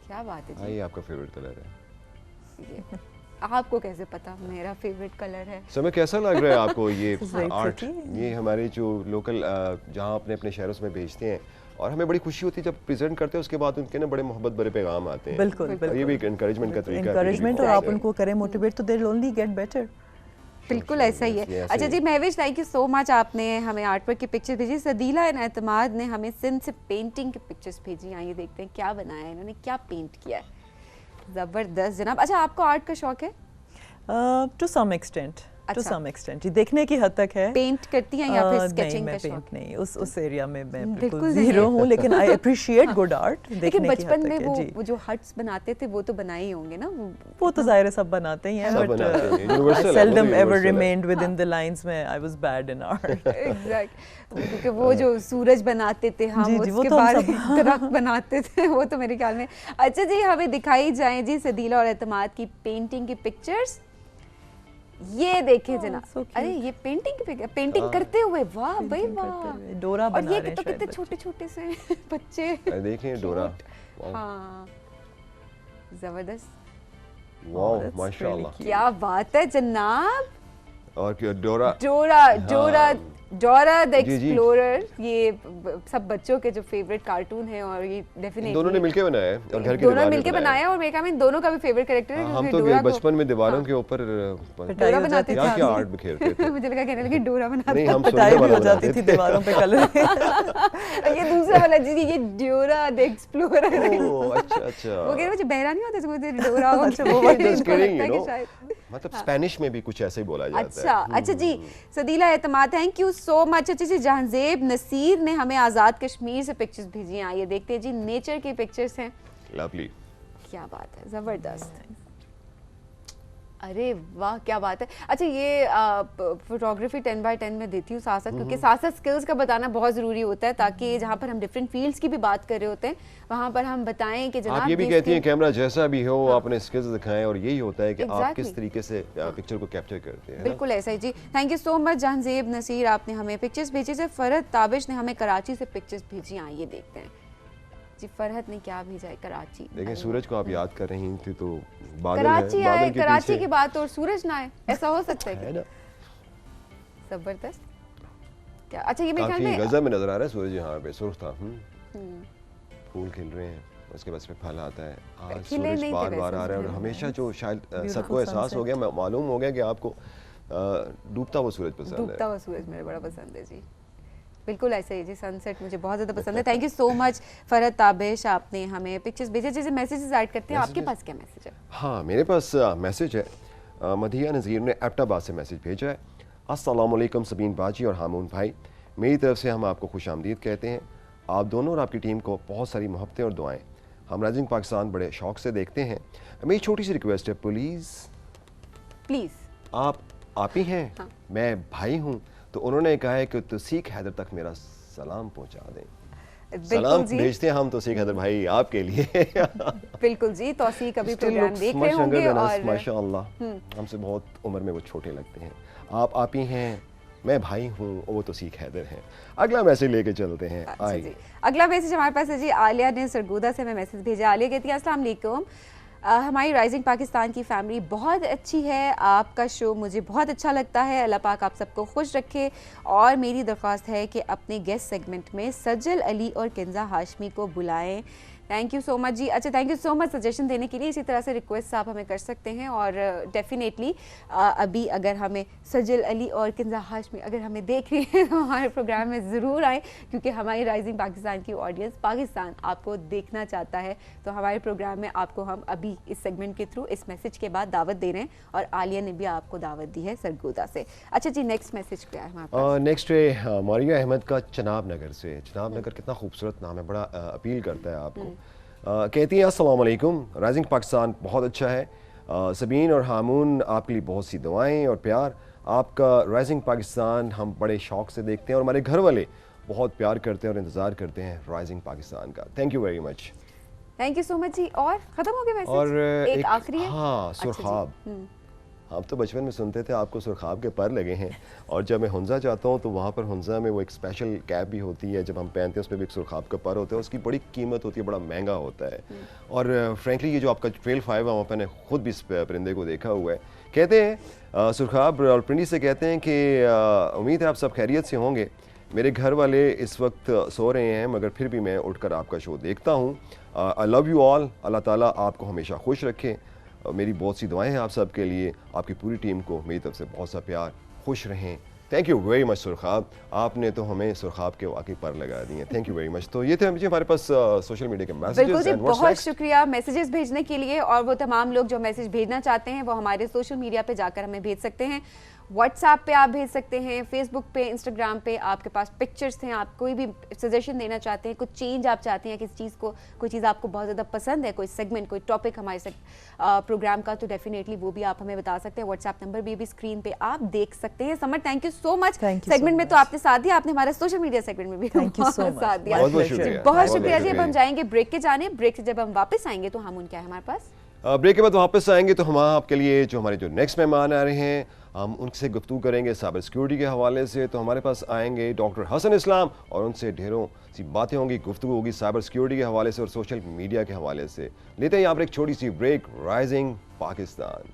کیا بات ہے جی. یہ آپ کا فیوریٹ کلر ہے. آپ کو کیسے پتا میرا فیوریٹ کلر ہے؟ سمے کیسا لگ رہا ہے آپ کو یہ آرٹ؟ یہ ہمارے جو لوکل جہاں اپنے اپنے شہروں میں بھیجتے ہیں, اور ہمیں بڑی خوشی ہوتی ہے جب پریزنٹ کرتے ہیں, اس کے بعد ان کے نا بڑے محبت بڑے پیغام آتے ہیں. بالکل, یہ بھی ایک انکریجمنٹ کا طریقہ ہے. انکریجمنٹ, اور آپ ان کو کریں موٹیویٹ تو دے ول اونلی گیٹ بیٹر. بالکل ایسا ہی ہے. اچھا جی مہوش, تھینک یو سو مچ, آپ نے ہمیں آرٹ ورک کی پکچر بھیجی. سدیلا اعتماد نے ہمیں سندھ سے پینٹنگ کی پکچرز بھیجی. آئیے دیکھتے ہیں کیا بنایا ہے انہوں نے, کیا پینٹ کیا ہے. زبردست جناب. اچھا آپ کو آرٹ کا شوق ہے؟ ٹو سم ایکسٹینٹ, جی دیکھنے کی حد تک ہے. پینٹ کرتی ہیں یا پھر اسکیچنگ کا شوق؟ نہیں, اس ایریا میں میں بالکل زیرو ہوں, لیکن آئی اپریشیٹ گڈ آرٹ. لیکن بچپن میں وہ جو ہٹس بناتے تھے وہ تو بنائے ہی ہوں گے نا. وہ تو ظاہر ہے سب بناتے ہی ہیں, but seldom ever remained within the lines میں I was bad in art. Exact, کیونکہ وہ جو سورج بناتے تھے ہم, اس کے بعد درخت بناتے تھے, وہ تو میرے خیال میں. اچھا جی, ہمیں دکھائی جائیں جی سدیلا اور اعتماد کی پینٹنگ کی پکچرز. یہ دیکھیں جناب, ارے یہ پینٹنگ کرتے ہوئے, واہ بھائی واہ. ڈورا بنا رہے ہیں, اور یہ کتنے چھوٹے چھوٹے سے بچے, دیکھیں ڈورا. ہاں زبردست, واو ماشاءاللہ, کیا بات ہے جناب. اور ڈورا ڈورا دی ایکسپلورر, یہ سب بچوں کے جو فیوریٹ کارٹون ہیں, اور یہ ڈیفینیٹلی دونوں نے مل کے بنایا ہے, اور گھر کے دونوں مل کے بنایا, اور میرے خیال میں دونوں کا بھی فیوریٹ کریکٹر ہے. ہم تو بچپن میں دیواروں کے اوپر ڈورا بناتے تھے, کیا آرٹ بکھیرتے تھے. مجھے لگا کہنے لگے ڈورا بناتے نہیں, ہم سننے والا ہو جاتی تھی دیواروں پہ کلر. یہ دوسرا والا جی, یہ ڈورا دی ایکسپلورر. اچھا, وہ کہہ رہے مجھے بہرا نہیں ہوتا جو ڈورا, مطلب اسپینش میں بھی کچھ ایسا ہی بولا جاتا ہے. اچھا جی, سدیلا اعتماد, تھینک یو سو مچ. اچھا جی, جہانزیب نصیر نے ہمیں آزاد کشمیر سے پکچرز بھیجی ہیں. آئیے دیکھتے ہیں جی, نیچر کی پکچرز ہیں. لولی, کیا بات ہے, زبردست. ارے واہ کیا بات ہے. اچھا یہ فوٹوگرافی 10x10 میں دیتی ہوں ساتھ ساتھ, کیونکہ ساتھ ساتھ اسکلز کا بتانا بہت ضروری ہوتا ہے, تاکہ جہاں پر ہم ڈفرینٹ فیلڈس کی بھی بات کر رہے ہوتے ہیں وہاں پر ہم بتائیں کہ جناب آپ یہ بھی کہتی ہیں کیمرہ جیسا بھی ہو آپ نے اسکلز دکھائیں, اور یہی ہوتا ہے کہ آپ کس طریقے سے پکچر کو کیپچر کرتے ہیں. بالکل ایسا ہی جی, تھینک یو سو مچ جہانزیب نصیر, آپ نے ہمیں پکچرز بھیجی. سے فرحت تابش نے ہمیں کراچی سے پکچرز بھیجی. آئیے دیکھتے ہیں جی فرحت نے کیا بھیجا ہے. کراچی, دیکھیں سورج کو آپ یاد کر رہی تھی تو کراچی آئے, کراچی کی بات اور سورج نہ آئے, ایسا ہو سکتا ہے کیا؟ زبردست. کیا اچھا یہ میرے خیال میں غزہ میں نظر آ رہا ہے سورج, یہاں پہ سرخ تھا, پھول کھل رہے ہیں, اس کے بعد میں پھل آتا ہے. آج سورج بار بار آ رہا ہے, اور ہمیشہ جو شاید سب کو احساس ہو گیا, معلوم ہو گیا کہ آپ کو ڈوبتا ہوا سورج پسند ہے. ڈوبتا ہوا سورج میرے بڑا پسند ہے جی. بالکل ایسا ہی جی, سن سیٹ مجھے بہت زیادہ پسند ہے. تھینک یو سو مچ فرحت تابش, آپ نے ہمیں پکچرز بھیجے. جیسے میسیجز ایڈ کرتے ہیں, آپ کے پاس کیا میسیج ہے؟ ہاں میرے پاس میسیج ہے. مدیہ نذیر نے ایبٹ آباد سے میسیج بھیجا ہے. السلام علیکم سبین باجی اور ہامون بھائی, میری طرف سے ہم آپ کو خوش آمدید کہتے ہیں. آپ دونوں اور آپ کی ٹیم کو بہت ساری محبتیں اور دعائیں. ہم رائزنگ پاکستان بڑے شوق سے دیکھتے ہیں. میری چھوٹی سی ریکویسٹ ہے, پلیز آپ ہی ہیں, میں بھائی ہوں, تو انہوں نے کہا ہے کہ توثیق حیدر تک میرا سلام پہنچا دیں. سلام بھیجتے ہیں ہم توثیق حیدر بھائی آپ کے لیے. بالکل جی, توثیق ابھی پروگرام دیکھ رہے ہوں گے, اور ماشاءاللہ ہم سے بہت عمر میں وہ چھوٹے لگتے ہیں. آپ ہی ہیں, میں بھائی ہوں, اور وہ توثیق حیدر ہیں. اگلا میسیج لے کے چلتے ہیں. اگلا میسیج ہمارے پاس ہے جی, عالیہ نے سرگودا سے ہمیں میسیج بھیجا. عالیہ کہتی ہے السلام علیکم, ہماری رائزنگ پاکستان کی فیملی بہت اچھی ہے, آپ کا شو مجھے بہت اچھا لگتا ہے, اللہ پاک آپ سب کو خوش رکھے, اور میری درخواست ہے کہ اپنے گیسٹ سیگمنٹ میں سجل علی اور کنزا ہاشمی کو بلائیں. تھینک یو سو مچ جی. اچھا thank you so much suggestion دینے کے لیے. اسی طرح سے ریکویسٹ آپ ہمیں کر سکتے ہیں, اور ڈیفینیٹلی ابھی اگر ہمیں سجل علی اور کنزا ہاشمی اگر ہمیں دیکھ رہی ہیں تو ہمارے پروگرام میں ضرور آئیں, کیونکہ ہماری رائزنگ پاکستان کی آڈینس پاکستان آپ کو دیکھنا چاہتا ہے. تو ہمارے پروگرام میں آپ کو ہم ابھی اس سیگمنٹ کے تھرو اس میسج کے بعد دعوت دے رہے ہیں, اور عالیہ نے بھی آپ کو دعوت دی ہے سرگودا سے. اچھا جی, نیکسٹ میسج کیا ہے ہمارے پاس؟ نیکسٹ ہے ماریہ احمد کا چناب نگر سے. چناب نگر کتنا خوبصورت نام ہے, بڑا اپیل کرتا ہے آپ کو. کہتی ہیں السلام علیکم, رائزنگ پاکستان بہت اچھا ہے, سبین اور ہامون آپ کے لیے بہت سی دعائیں اور پیار. آپ کا رائزنگ پاکستان ہم بڑے شوق سے دیکھتے ہیں, اور ہمارے گھر والے بہت پیار کرتے ہیں اور انتظار کرتے ہیں رائزنگ پاکستان کا. Thank you very much. Thank you so much جی. اور ختم ہو گیا میسج؟ اور ایک آخری ہے. ہاں, سرخاب. ہم تو بچپن میں سنتے تھے آپ کو سرخاب کے پر لگے ہیں, اور جب میں ہنزا جاتا ہوں تو وہاں پر ہنزا میں وہ ایک اسپیشل کیپ بھی ہوتی ہے, جب ہم پہنتے ہیں اس میں بھی ایک سرخاب کا پر ہوتا ہے, اس کی بڑی قیمت ہوتی ہے, بڑا مہنگا ہوتا ہے. اور فرینکلی یہ جو آپ کا ٹریل 5 ہے وہاں پہ نے خود بھی اس پرندے کو دیکھا ہوا ہے. کہتے ہیں سرخاب اور پرنڈی سے کہتے ہیں کہ امید ہے آپ سب خیریت سے ہوں گے. میرے گھر والے اس وقت سو رہے ہیں, مگر پھر بھی میں اٹھ کر آپ کا شو دیکھتا ہوں. آئی لو یو آل. اللہ تعالیٰ آپ کو ہمیشہ خوش رکھے. میری بہت سی دعائیں ہیں آپ سب کے لیے, آپ کی پوری ٹیم کو میری طرف سے بہت سا پیار. خوش رہیں. تھینک یو ویری مچ سرخاب, آپ نے تو ہمیں سرخاب کے واقعی پر لگا دی ہیں. تھینک یو ویری مچ. تو یہ تھے ہمارے پاس سوشل میڈیا کے میسیجز. بالکل جی, بہت شکریہ میسیجز بھیجنے کے لیے, اور وہ تمام لوگ جو میسیج بھیجنا چاہتے ہیں وہ ہمارے سوشل میڈیا پہ جا کر ہمیں بھیج سکتے ہیں. واٹس ایپ پہ آپ بھیج سکتے ہیں, فیس بک پہ, انسٹاگرام پہ آپ کے پاس پکچرز ہیں, آپ کوئی بھی سجیشن دینا چاہتے ہیں, کچھ چینج آپ چاہتے ہیں کسی چیز کو, کوئی چیز آپ کو بہت زیادہ پسند ہے, کوئی سیگمنٹ, کوئی ٹاپک ہمارے پروگرام کا, تو ڈیفینیٹلی وہ بھی آپ ہمیں بتا سکتے ہیں. واٹس ایپ نمبر بھی اسکرین پہ آپ دیکھ سکتے ہیں. Samar thank you so much. Segment میں تو آپ نے ساتھ دیا, آپ نے ہمارے سوشل میڈیا سیگمنٹ میں بھی ساتھ دیا. بہت شکریہ جی. اب ہم جائیں گے بریک کے جانے. بریک سے جب ہم واپس آئیں گے تو ہم ان کیا ہے ہمارے پاس بریک کے بعد واپس آئیں گے تو ہم آپ کے لیے جو ہمارے جو نیکسٹ مہمان آ رہے ہیں ہم ان سے گفتگو کریں گے سائبر سیکیورٹی کے حوالے سے. تو ہمارے پاس آئیں گے ڈاکٹر حسن اسلام, اور ان سے ڈھیروں سی باتیں ہوں گی, گفتگو ہوگی سائبر سیکیورٹی کے حوالے سے اور سوشل میڈیا کے حوالے سے. لیتے ہیں یہاں پر ایک چھوٹی سی بریک. رائزنگ پاکستان.